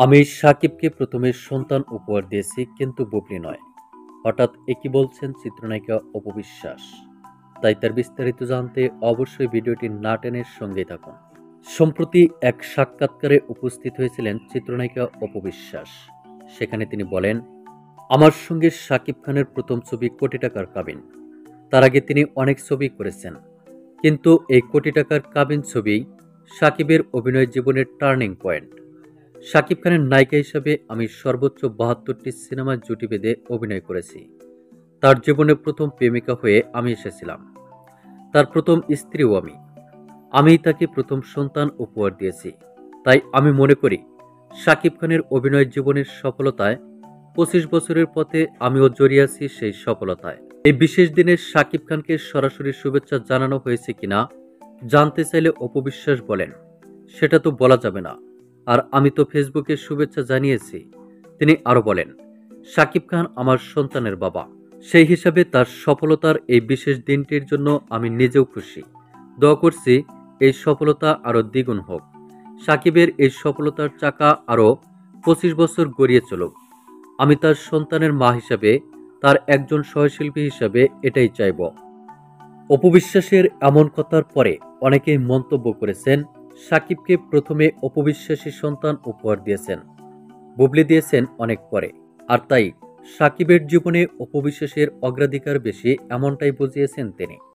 আমি সাকিবকে প্রথমে সন্তান উপহার দিয়েছি, কিন্তু বুবলি নয়। হঠাৎ একই বলছেন চিত্রনায়িকা অপু বিশ্বাস। তাই তার বিস্তারিত জানতে অবশ্যই ভিডিওটি না টেনে সঙ্গেই থাকুন। সম্প্রতি এক সাক্ষাৎকারে উপস্থিত হয়েছিলেন চিত্রনায়িকা অপু বিশ্বাস। সেখানে তিনি বলেন, আমার সঙ্গে শাকিব খানের প্রথম ছবি কোটি টাকার কাবিন। তার আগে তিনি অনেক ছবি করেছেন, কিন্তু এই কোটি টাকার কাবিন ছবি শাকিবের অভিনয় জীবনের টার্নিং পয়েন্ট। শাকিব খানের নায়িকা হিসেবে আমি সর্বোচ্চ ৭২টি সিনেমায় জুটি বেঁধে অভিনয় করেছি। তার জীবনে প্রথম প্রেমিকা হয়ে আমি এসেছিলাম। তার প্রথম স্ত্রীও আমি। আমিই তাকে প্রথম সন্তান উপহার দিয়েছি। তাই আমি মনে করি, শাকিব খানের অভিনয় জীবনের সফলতায় ২৫ বছরের পথে আমিও জড়িয়ে আছি সেই সফলতায়। এই বিশেষ দিনে শাকিব খানকে সরাসরি শুভেচ্ছা জানানো হয়েছে কিনা জানতে চাইলে অপু বিশ্বাস বলেন, সেটা তো বলা যাবে না। আর আমি তো ফেসবুকে শুভেচ্ছা জানিয়েছি। তিনি আরো বলেন, শাকিব খান আমার সন্তানের বাবা। সেই হিসাবে তার সফলতার এই বিশেষ দিনটির জন্য আমি নিজেও খুশি। দোয়া করছি এই সফলতা আরো দ্বিগুণ হোক। শাকিবের এই সফলতার চাকা আরো ২৫ বছর গড়িয়ে চলুক। আমি তার সন্তানের মা হিসাবে, তার একজন সহশিল্পী হিসাবে এটাই চাইব। অপু বিশ্বাসের এমন কথার পরে অনেকেই মন্তব্য করেছেন, সাকিবকে প্রথমে অপু বিশ্বাসী সন্তান উপহার দিয়েছেন, বুবলি দিয়েছেন অনেক পরে। আর তাই সাকিবের জীবনে অপু বিশ্বাসের অগ্রাধিকার বেশি, এমনটাই বুঝিয়েছেন তিনি।